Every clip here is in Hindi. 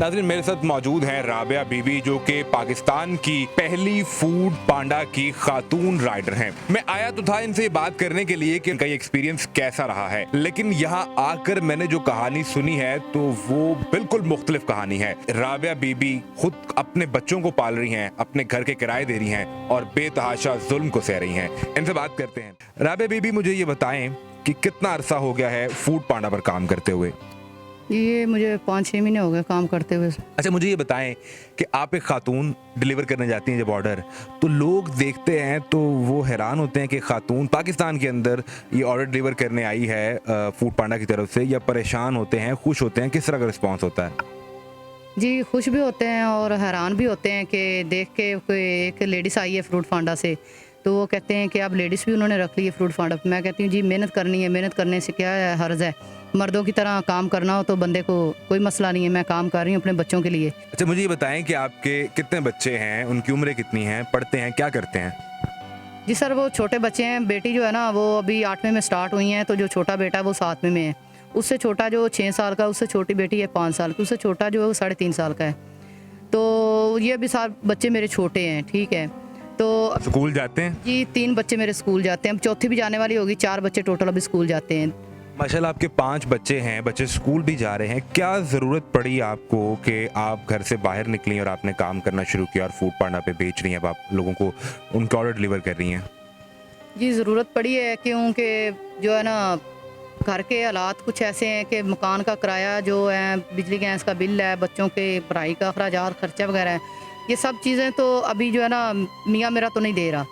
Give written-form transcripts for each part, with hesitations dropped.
नाज़रीन, मेरे साथ मौजूद हैं राबिया बीबी, जो कि पाकिस्तान की पहली फूड पांडा की खातून राइडर हैं। मैं आया तो था इनसे बात करने के लिए कि इनका ये एक्सपीरियंस कैसा रहा है, लेकिन यहाँ आकर मैंने जो कहानी सुनी है तो वो बिल्कुल मुख्तलिफ कहानी है। राबिया बीबी खुद अपने बच्चों को पाल रही हैं, अपने घर के किराए दे रही हैं और बेतहाशा जुल्म को सह रही हैं। इनसे बात करते हैं। राबिया बीबी, मुझे ये बताएं कि कितना अरसा हो गया है फूड पांडा पर काम करते हुए? ये मुझे 5-6 महीने हो गए काम करते हुए। अच्छा, मुझे ये बताएं कि आप एक खातून डिलीवर करने जाती हैं जब ऑर्डर, तो लोग देखते हैं तो वो हैरान होते हैं कि खातून पाकिस्तान के अंदर ये ऑर्डर डिलीवर करने आई है फूड पांडा की तरफ से, या परेशान होते हैं, खुश होते हैं? किस तरह का रिस्पॉन्स होता है? जी, खुश भी होते हैं और हैरान भी होते हैं कि देख के कोई एक लेडीज़ आई है फ्रूट फांडा से, तो वो कहते हैं कि अब लेडीज़ भी उन्होंने रख ली है फ्रूट फांडा। मैं कहती हूँ जी, मेहनत करनी है, मेहनत करने से क्या है, हर्ज है। मर्दों की तरह काम करना हो तो बंदे को कोई मसला नहीं है। मैं काम कर रही हूँ अपने बच्चों के लिए। अच्छा, मुझे ये बताएं कि आपके कितने बच्चे हैं, उनकी उम्रें कितनी हैं, पढ़ते हैं, क्या करते हैं? जी सर, वो छोटे बच्चे हैं। बेटी जो है ना वो अभी 8वीं में स्टार्ट हुई हैं, तो जो छोटा बेटा है वो 7वीं में है। उससे छोटा जो 6 साल का, उससे छोटी बेटी है 5 साल की, उससे छोटा जो है वो 3.5 साल का है। तो ये अभी सारे बच्चे मेरे छोटे हैं, ठीक है। तो स्कूल जाते हैं? जी 3 बच्चे मेरे स्कूल जाते हैं। अब चौथी भी जाने वाली होगी। 4 बच्चे टोटल अभी स्कूल जाते हैं। माशाल्लाह, आपके 5 बच्चे हैं, बच्चे स्कूल भी जा रहे हैं। क्या ज़रूरत पड़ी आपको कि आप घर से बाहर निकली और आपने काम करना शुरू किया और फूड पांडा पे बेच रही हैं, अब आप लोगों को उनका ऑर्डर डिलीवर कर रही हैं? जी ज़रूरत पड़ी है, क्योंकि जो है ना घर के हालात कुछ ऐसे हैं कि मकान का किराया जो है, बिजली गैस का बिल है, बच्चों के पढ़ाई का अखराजात, खर्चा वगैरह है, ये सब चीज़ें तो अभी जो है ना मियाँ मेरा तो नहीं दे रहा।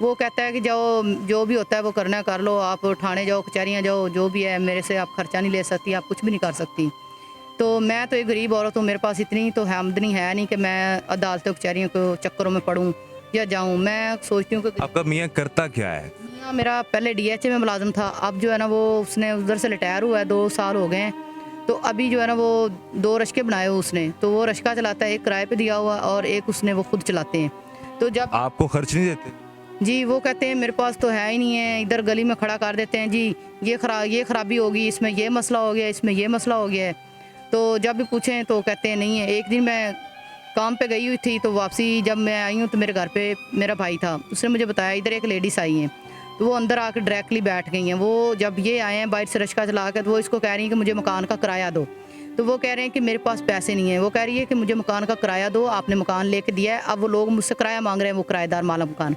वो कहता है कि जाओ, जो भी होता है वो करना है कर लो, आप थाने जाओ, कचहरियाँ जाओ, जो भी है, मेरे से आप खर्चा नहीं ले सकती, आप कुछ भी नहीं कर सकती। तो मैं तो एक गरीब औरत हूँ, मेरे पास इतनी तो आमदनी है नहीं कि मैं अदालतों कचहरियों को चक्करों में पड़ूँ या जाऊँ। मैं सोचती हूँ कि आपका मियाँ करता क्या है? मियाँ मेरा पहले DHA में मुलाजिम था। अब जो है ना वो उसने उधर से रिटायर हुआ है, 2 साल हो गए हैं। तो अभी जो है ना वो 2 रश्के बनाए हुए उसने, तो वो रश्का चलाता है, एक किराए पे दिया हुआ और एक उसने वो खुद चलाते हैं। तो जब आपको खर्च नहीं देते? जी वो कहते हैं मेरे पास तो है ही नहीं है, इधर गली में खड़ा कर देते हैं जी, ये खराबी होगी, इसमें ये मसला हो गया, इसमें ये मसला हो गया है। तो जब भी पूछें तो कहते हैं नहीं है। एक दिन मैं काम पे गई हुई थी, तो वापसी जब मैं आई हूँ तो मेरे घर पे मेरा भाई था, उसने मुझे बताया इधर एक लेडीज़ आई हैं। तो वो अंदर आकर डायरेक्टली बैठ गई हैं। वो जब ये आए हैं बाइट से रश्का चला कर, तो वो इसको कह रही हैं कि मुझे मकान का किराया दो। तो वो कह रहे हैं कि मेरे पास पैसे नहीं है। वो कह रही है कि मुझे मकान का किराया दो, आपने मकान लेके दिया है, अब वो लोग मुझसे किराया मांग रहे हैं, वो किराएदार माला मकान।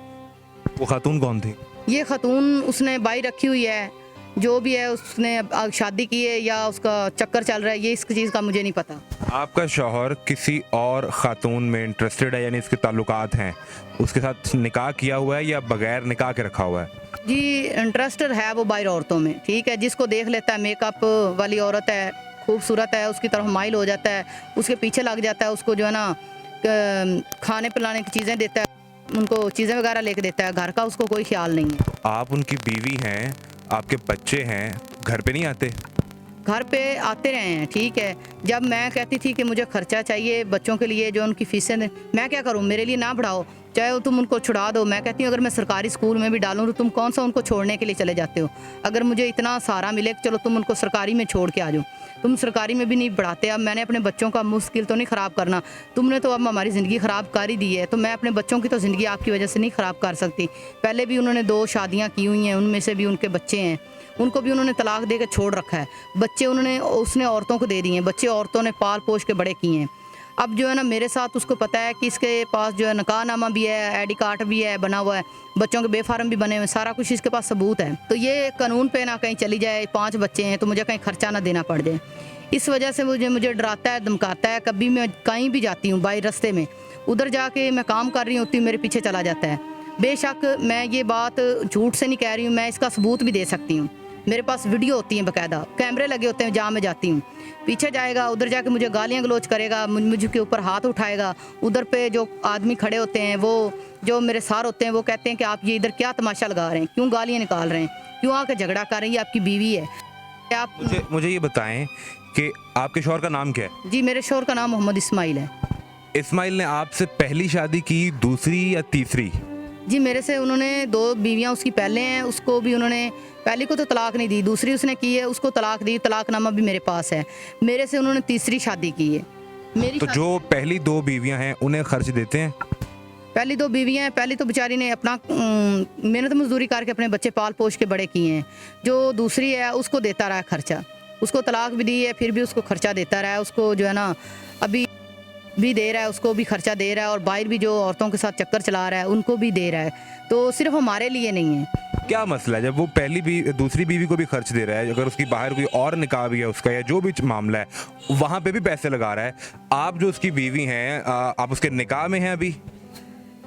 वो खातून कौन थी? ये खातून उसने बाई रखी हुई है, जो भी है उसने शादी की है या उसका चक्कर चल रहा है, ये इस चीज़ का मुझे नहीं पता। आपका शौहर किसी और खातून में इंटरेस्टेड है, यानी इसके ताल्लुकात हैं, उसके साथ निकाह किया हुआ है या बगैर निकाह के रखा हुआ है? जी इंटरेस्टेड है वो बाहर औरतों में, ठीक है। जिसको देख लेता है, मेकअप वाली औरत है, खूबसूरत है, उसकी तरफ माइल हो जाता है, उसके पीछे लग जाता है, उसको जो है ना खाने पिलाने की चीज़ें देता है, उनको चीज़ें वगैरह लेके देता है। घर का उसको कोई ख्याल नहीं है। आप उनकी बीवी हैं, आपके बच्चे हैं, घर पे नहीं आते? घर पे आते रहे हैं, ठीक है। जब मैं कहती थी कि मुझे खर्चा चाहिए बच्चों के लिए, जो उनकी फीसें दें, मैं क्या करूं, मेरे लिए ना बढ़ाओ, चाहे वो तुम उनको छुड़ा दो। मैं कहती हूँ अगर मैं सरकारी स्कूल में भी डालूं तो तुम कौन सा उनको छोड़ने के लिए चले जाते हो? अगर मुझे इतना सहारा मिले कि चलो तुम उनको सरकारी में छोड़ के आ जाओ, तुम सरकारी में भी नहीं बढ़ाते। अब मैंने अपने बच्चों का मुश्किल तो नहीं ख़राब करना, तुमने तो अब हमारी ज़िंदगी ख़राब कर ही दी है, तो मैं अपने बच्चों की तो ज़िंदगी आपकी वजह से नहीं ख़राब कर सकती। पहले भी उन्होंने 2 शादियाँ की हुई हैं, उनमें से भी उनके बच्चे हैं, उनको भी उन्होंने तलाक दे के छोड़ रखा है। बच्चे उसने औरतों को दे दिए हैं, बच्चे औरतों ने पाल पोष के बड़े किए हैं। अब जो है ना मेरे साथ उसको पता है कि इसके पास जो है निकाहनामा भी है, ID कार्ड भी है बना हुआ है, बच्चों के बेफार्म भी बने हुए, सारा कुछ इसके पास सबूत है। तो ये कानून पे ना कहीं चली जाए, 5 बच्चे हैं तो मुझे कहीं खर्चा ना देना पड़ जाए, इस वजह से मुझे डराता है, धमकाता है। कभी मैं कहीं भी जाती हूँ बाई रास्ते में, उधर जाके मैं काम कर रही होती हूँ, मेरे पीछे चला जाता है। बेशक मैं ये बात झूठ से नहीं कह रही हूँ, मैं इसका सबूत भी दे सकती हूँ। मेरे पास वीडियो होती है, बाकायदा कैमरे लगे होते हैं, जहाँ मैं जाती हूँ पीछे जाएगा, उधर जाके मुझे गालियाँ गलोच करेगा, मुझे ऊपर हाथ उठाएगा। उधर पे जो आदमी खड़े होते हैं, वो जो मेरे सार होते हैं, वो कहते हैं कि आप ये इधर क्या तमाशा लगा रहे हैं, क्यों गालियाँ निकाल रहे हैं, क्यों आके झगड़ा कर रही है, आपकी बीवी है। आप मुझे ये बताएं कि आपके शौहर का नाम क्या है? जी मेरे शौहर का नाम मोहम्मद इस्माइल है। इस्माइल ने आपसे पहली शादी की, दूसरी या तीसरी? जी मेरे से उन्होंने 2 बीवियाँ उसकी पहले हैं, उसको भी उन्होंने, पहली को तो तलाक नहीं दी, दूसरी उसने की है, उसको तलाक दी, तलाकनामा भी मेरे पास है। मेरे से उन्होंने तीसरी शादी की है। मेरी तो जो पहली 2 बीवियां हैं उन्हें खर्च देते हैं? पहली 2 बीवियां हैं, पहली तो बेचारी ने अपना मेहनत मजदूरी करके अपने बच्चे पाल पोष के बड़े किए हैं। जो दूसरी है उसको देता रहा खर्चा, उसको तलाक भी दी है फिर भी उसको खर्चा देता रहा है, उसको जो है ना अभी भी दे रहा है, उसको भी खर्चा दे रहा है, और बाहर भी जो औरतों के साथ चक्कर चला रहा है उनको भी दे रहा है। तो सिर्फ हमारे लिए नहीं है। क्या मसला है जब वो दूसरी बीवी को भी खर्च दे रहा है, अगर उसकी बाहर कोई और निकाह भी है उसका या जो भी मामला है वहाँ पे भी पैसे लगा रहा है, आप जो उसकी बीवी हैं आप उसके निकाह में हैं अभी?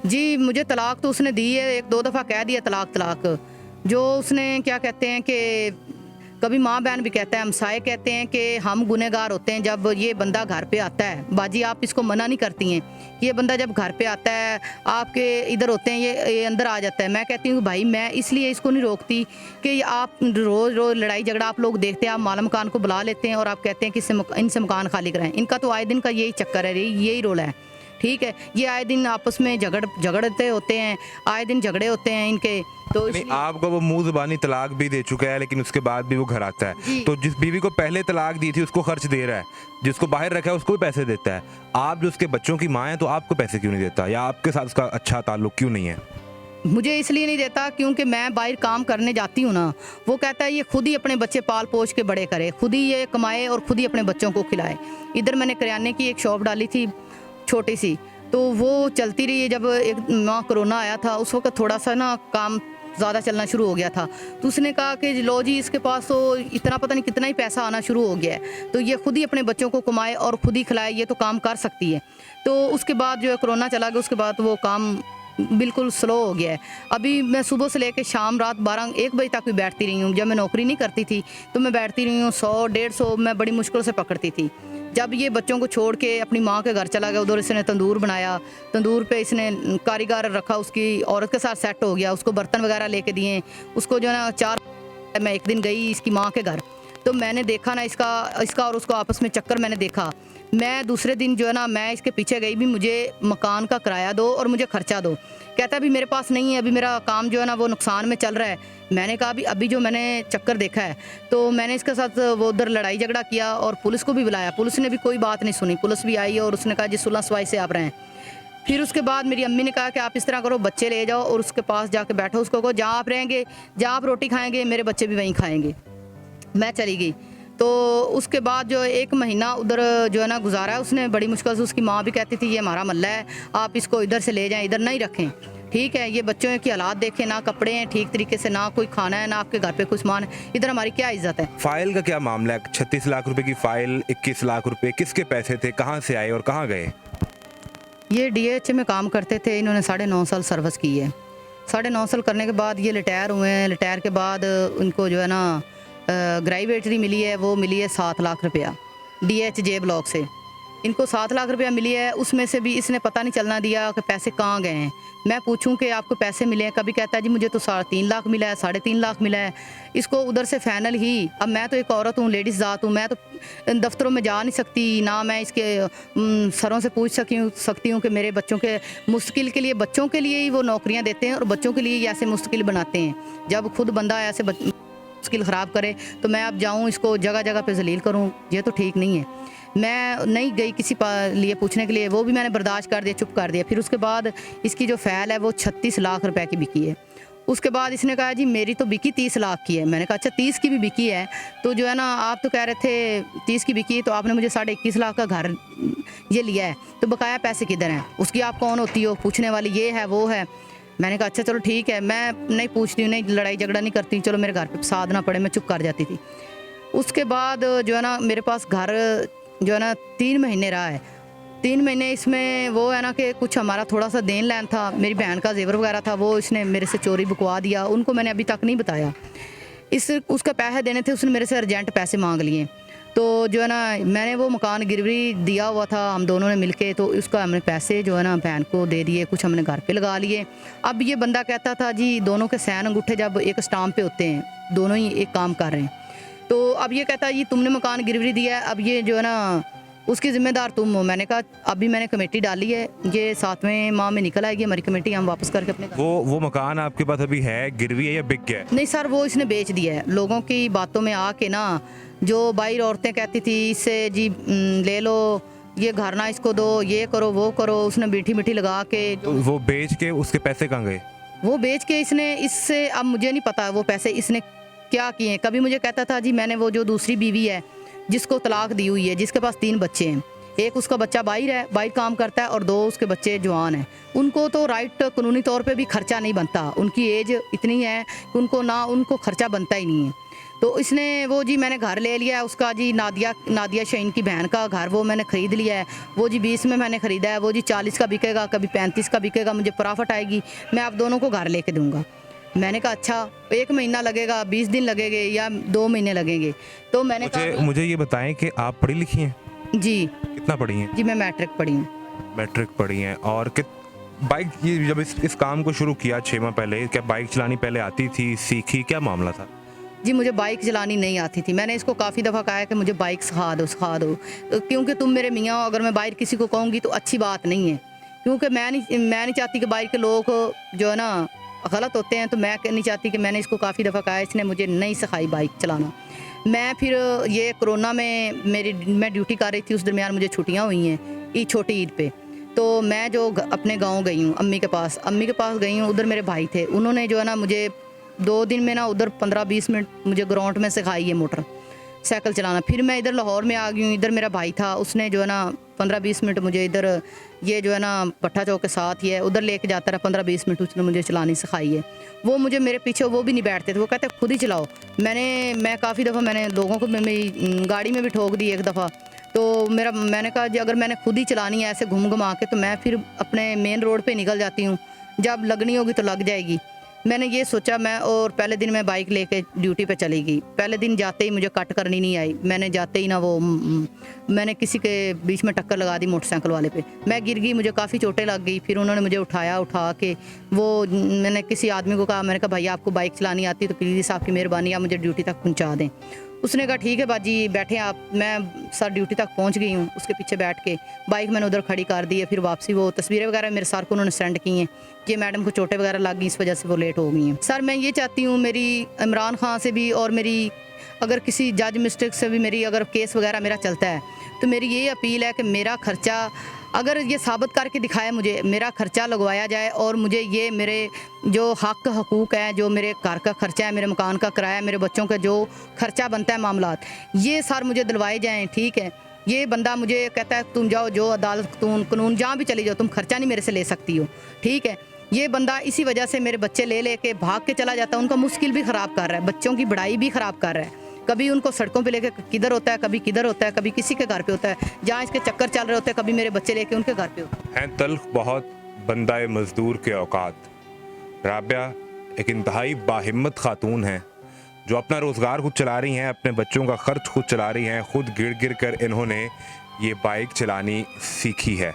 जी मुझे तलाक तो उसने दी है, 1-2 दफ़ा कह दिया तलाक। जो उसने क्या कहते हैं कि कभी माँ बहन भी कहता है, हमसाए कहते हैं कि हम गुनहगार होते हैं जब ये बंदा घर पे आता है। बाजी आप इसको मना नहीं करती हैं कि ये बंदा जब घर पे आता है आपके इधर होते हैं ये अंदर आ जाता है। मैं कहती हूँ भाई मैं इसलिए इसको नहीं रोकती कि आप रोज़ रोज़ लड़ाई झगड़ा आप लोग देखते हैं, आप माला मकान को बुला लेते हैं और आप कहते हैं कि इनसे मकान खाली कराएं। इनका तो आए दिन का यही चक्कर है, यही रोला है। ठीक है, ये आए दिन आपस में झगड़ते होते हैं, आए दिन झगड़े होते हैं इनके। तो आपको वो मुंह जुबानी तलाक भी दे चुका है लेकिन उसके बाद भी वो घर आता है, तो जिस बीवी को पहले तलाक दी थी उसको खर्च दे रहा है, जिसको बाहर रखा है उसको भी पैसे देता है। आप जो उसके बच्चों की माँ है तो आपको पैसे क्यों नहीं देता, या आपके साथ उसका अच्छा ताल्लुक क्यों नहीं है? मुझे इसलिए नहीं देता क्योंकि मैं बाहर काम करने जाती हूँ ना, वो कहता है ये खुद ही अपने बच्चे पाल पोष के बड़े करे, खुद ही ये कमाए और खुद ही अपने बच्चों को खिलाए। इधर मैंने किराने की एक शॉप डाली थी छोटी सी, तो वो चलती रही है। जब एक माह कोरोना आया था उस वक्त थोड़ा सा ना काम ज़्यादा चलना शुरू हो गया था, तो उसने कहा कि लो जी इसके पास तो इतना पता नहीं कितना ही पैसा आना शुरू हो गया है, तो ये खुद ही अपने बच्चों को कमाए और खुद ही खिलाए, ये तो काम कर सकती है। तो उसके बाद जो है कोरोना चला गया, उसके बाद वो काम बिल्कुल स्लो हो गया है। अभी मैं सुबह से लेकर शाम रात 12-1 बजे तक भी बैठती रही हूँ। जब मैं नौकरी नहीं करती थी तो मैं बैठती रही हूँ, 100-150 मैं बड़ी मुश्किल से पकड़ती थी। जब ये बच्चों को छोड़ के अपनी माँ के घर चला गया, उधर इसने तंदूर बनाया, तंदूर पे इसने कारीगर रखा, उसकी औरत के साथ सेट हो गया, उसको बर्तन वगैरह लेके दिए, उसको जो है ना 4 मैं एक दिन गई इसकी माँ के घर, तो मैंने देखा ना इसका और उसको आपस में चक्कर मैंने देखा। मैं दूसरे दिन जो है ना मैं इसके पीछे गई भी मुझे मकान का किराया दो और मुझे खर्चा दो। कहता अभी मेरे पास नहीं है, अभी मेरा काम जो है ना वो नुकसान में चल रहा है। मैंने कहा अभी जो मैंने चक्कर देखा है, तो मैंने इसके साथ वो उधर लड़ाई झगड़ा किया और पुलिस को भी बुलाया। पुलिस ने भी कोई बात नहीं सुनी, पुलिस भी आई और उसने कहा जी सुलह सवाई से आप रहें। फिर उसके बाद मेरी अम्मी ने कहा कि आप इस तरह करो, बच्चे ले जाओ और उसके पास जाके बैठो, उसको कहो जहाँ आप रहेंगे, जहाँ आप रोटी खाएंगे मेरे बच्चे भी वहीं खाएंगे। मैं चली गई। तो उसके बाद जो 1 महीना उधर जो है ना गुजारा है उसने बड़ी मुश्किल से। उसकी माँ भी कहती थी ये हमारा मोहल्ला है, आप इसको इधर से ले जाएं, इधर नहीं रखें, ठीक है। ये बच्चों की हालात देखें, ना कपड़े हैं ठीक तरीके से, ना कोई खाना है, ना आपके घर पे कुछ सामान है, इधर हमारी क्या इज्जत है। फाइल का क्या मामला है? 36 लाख रुपए की फाइल, 21 लाख रुपए किसके पैसे थे, कहाँ से आए और कहाँ गए? ये DH में काम करते थे, इन्होंने 9.5 साल सर्विस की है। 9.5 साल करने के बाद ये रिटायर हुए हैं। रिटायर के बाद उनको जो है ना ग्रेजुएटरी मिली है, वो मिली है 7 लाख रुपया DHJ ब्लॉक से। इनको 7 लाख रुपया मिली है, उसमें से भी इसने पता नहीं चलना दिया कि पैसे कहाँ गए हैं। मैं पूछूं कि आपको पैसे मिले हैं, कभी कहता है जी मुझे तो 3.5 लाख मिला है, 3.5 लाख मिला है। इसको उधर से फाइनल ही, अब मैं तो एक औरत हूँ, लेडीज़ ज़ात हूँ, मैं तो दफ्तरों में जा नहीं सकती, ना मैं इसके सरों से पूछ सकती हूँ कि मेरे बच्चों के मुश्किल के लिए, बच्चों के लिए ही वो नौकरियाँ देते हैं और बच्चों के लिए ही ऐसे मुश्किल बनाते हैं। जब खुद बंदा ऐसे मुश्किल ख़राब करे तो मैं अब जाऊँ इसको जगह जगह पे जलील करूँ, ये तो ठीक नहीं है। मैं नहीं गई किसी लिए पूछने के लिए, वो भी मैंने बर्दाश्त कर दिया, चुप कर दिया। फिर उसके बाद इसकी जो फाइल है वो 36 लाख रुपए की बिकी है। उसके बाद इसने कहा जी मेरी तो बिकी 30 लाख की है। मैंने कहा अच्छा 30 की भी बिकी है, तो जो है ना आप तो कह रहे थे 30 की बिकी है, तो आपने मुझे 21.5 लाख का घर ये लिया है, तो बकाया पैसे किधर हैं? उसकी आप कौन होती हो पूछने वाली, ये है वो है। मैंने कहा अच्छा चलो ठीक है, मैं नहीं पूछती हूँ, नहीं लड़ाई झगड़ा नहीं करती, चलो मेरे घर पे फसाद ना पड़े, मैं चुप कर जाती थी। उसके बाद जो है ना मेरे पास घर जो है ना 3 महीने रहा है। 3 महीने इसमें वो है ना कि कुछ हमारा थोड़ा सा देन लेन था, मेरी बहन का जेवर वगैरह था, वो इसने मेरे से चोरी बुकवा दिया। उनको मैंने अभी तक नहीं बताया। उसका पैसे देने थे, उसने मेरे से अर्जेंट पैसे मांग लिए। तो जो है ना मैंने वो मकान गिरवी दिया हुआ था हम दोनों ने मिलके, तो उसका हमने पैसे जो है ना बहन को दे दिए, कुछ हमने घर पे लगा लिए। अब ये बंदा कहता था जी दोनों के सैन अंगूठे जब एक स्टाम्प पे होते हैं, दोनों ही एक काम कर रहे हैं। तो अब ये कहता है ये तुमने मकान गिरवी दिया है, अब ये जो है ना उसकी ज़िम्मेदार तुम हो। मैंने कहा अभी मैंने कमेटी डाली है, ये 7वें माह में निकल आएगी हमारी कमेटी, हम वापस करके अपने वो मकान आपके पास अभी है, गिरवी है या बिक गया? नहीं सर, वो इसने बेच दिया है। लोगों की बातों में आके ना, जो बाहर औरतें कहती थी इससे जी ले लो ये घर ना इसको दो, ये करो वो करो, उसने मीठी मीठी लगा के तो वो बेच के उसके पैसे कहाँ गए? वो बेच के इसने इससे, अब मुझे नहीं पता वो पैसे इसने क्या किए। कभी मुझे कहता था जी मैंने वो जो दूसरी बीवी है जिसको तलाक दी हुई है, जिसके पास 3 बच्चे हैं, एक उसका बच्चा बाहर काम करता है और 2 उसके बच्चे जवान हैं, उनको तो राइट कानूनी तौर पे भी खर्चा नहीं बनता, उनकी एज इतनी है कि उनको खर्चा बनता ही नहीं है। तो इसने वो जी मैंने घर ले लिया है उसका जी, नादिया शाहीन की बहन का घर वो मैंने ख़रीद लिया है। वो जी 20 में मैंने ख़रीदा है, वो जी 40 का बिकेगा, कभी 35 का बिकेगा, मुझे प्रॉफिट आएगी, मैं आप दोनों को घर लेके दूंगा। मैंने कहा अच्छा 1 महीना लगेगा, 20 दिन लगेंगे या 2 महीने लगेंगे। तो मैंने कहा मुझे ये बताएं कि आप पढ़ी लिखी हैं? जी। कितना पढ़ी हैं? जी मैं मैट्रिक पढ़ी हूँ। मैट्रिक पढ़ी हैं। और बाइक, ये जब इस काम को शुरू किया 6 माह पहले, क्या बाइक चलानी पहले आती थी, सीखी, क्या मामला था? जी मुझे बाइक चलानी नहीं आती थी। मैंने इसको काफ़ी दफ़ा कहा है कि मुझे बाइक सिखा दो, क्योंकि तुम मेरे मियाँ हो, अगर मैं बाइक किसी को कहूँगी तो अच्छी बात नहीं है, क्योंकि मैं नहीं चाहती कि बाइक के लोग जो है ना गलत होते हैं, तो मैं नहीं चाहती कि, मैंने इसको काफ़ी दफ़ा कहा है, इसने मुझे नहीं सिखाई बाइक चलाना। मैं फिर ये कोरोना में मैं ड्यूटी कर रही थी, उस दरमियान मुझे छुट्टियाँ हुई हैं छोटी ईद पे, तो मैं जो अपने गाँव गई हूँ अम्मी के पास गई हूँ। उधर मेरे भाई थे, उन्होंने जो है ना मुझे 2 दिन में ना उधर 15-20 मिनट मुझे ग्राउंड में सिखाई है मोटरसाइकिल चलाना। फिर मैं इधर लाहौर में आ गई हूँ, इधर मेरा भाई था, उसने जो है ना 15-20 मिनट मुझे इधर ये जो है ना भट्टा चौक के साथ ही है, उधर लेके जाता रहा 15-20 मिनट, उसने मुझे चलानी सिखाई है। वो मुझे मेरे पीछे वो भी नहीं बैठते थे, वो कहते खुद ही चलाओ। मैं काफ़ी दफ़ा मैंने लोगों को मेरी गाड़ी में भी ठोक दी एक दफ़ा। तो मैंने कहा जी अगर मैंने खुद ही चलानी है ऐसे घुमा के, तो मैं फिर अपने मेन रोड पे निकल जाती हूँ, जब लगनी होगी तो लग जाएगी। मैंने ये सोचा और पहले दिन मैं बाइक लेके ड्यूटी पे चली गई। पहले दिन जाते ही मुझे कट करनी नहीं आई, मैंने जाते ही ना मैंने किसी के बीच में टक्कर लगा दी मोटरसाइकिल वाले पे, मैं गिर गई, मुझे काफ़ी चोटें लग गई। फिर उन्होंने मुझे उठा के मैंने किसी आदमी को कहा, मैंने कहा भाई आपको बाइक चलानी आती तो प्लीज़ आपकी मेहरबानी आप मुझे ड्यूटी तक पहुँचा दें। उसने कहा ठीक है बाजी बैठे आप। मैं सर ड्यूटी तक पहुंच गई हूँ, उसके पीछे बैठ के बाइक मैंने उधर खड़ी कर दी है। फिर वापसी वो तस्वीरें वगैरह मेरे सर को उन्होंने सेंड की हैं कि मैडम को चोटें वगैरह लग गई, इस वजह से वो लेट हो गई हैं। सर मैं ये चाहती हूँ, मेरी इमरान खान से भी और मेरी अगर किसी जज मिस्टेक से भी मेरी अगर केस वगैरह मेरा चलता है, तो मेरी ये अपील है कि मेरा खर्चा अगर ये साबित करके दिखाए, मुझे मेरा खर्चा लगवाया जाए और मुझे ये मेरे जो हक हकूक़ हैं, जो मेरे घर का खर्चा है, मेरे मकान का किराया, मेरे बच्चों का जो खर्चा बनता है मामलात, ये सर मुझे दिलवाए जाएं। ठीक है, ये बंदा मुझे कहता है तुम जाओ, जो अदालत कानून जहाँ भी चली जाओ, तुम खर्चा नहीं मेरे से ले सकती हो। ठीक है, ये बंदा इसी वजह से मेरे बच्चे ले के भाग के चला जाता है, उनका मुश्किल भी ख़राब कर रहा है, बच्चों की पढ़ाई भी ख़राब कर रहा है। कभी उनको सड़कों पे लेके किधर होता है, कभी किधर होता है, कभी किसी के घर पे होता है, जहाँ इसके चक्कर चल रहे होते हैं, कभी मेरे बच्चे लेके उनके घर पे होते हैं। तल्ख बहुत बंदाए मजदूर के औकात। राबिया एक इंतहाई बाहिम्मत खातून है जो अपना रोज़गार खुद चला रही हैं, अपने बच्चों का खर्च खुद चला रही हैं, खुद गिर कर इन्होंने ये बाइक चलानी सीखी है।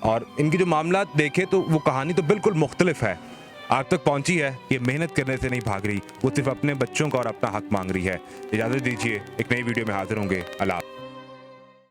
और इनकी जो मामलात देखे तो वो कहानी तो बिल्कुल मुख्तलिफ है। आप तक पहुंची है, ये मेहनत करने से नहीं भाग रही, वो सिर्फ अपने बच्चों का और अपना हक मांग रही है। इजाज़त दीजिए, एक नई वीडियो में हाजिर होंगे। अल्लाह।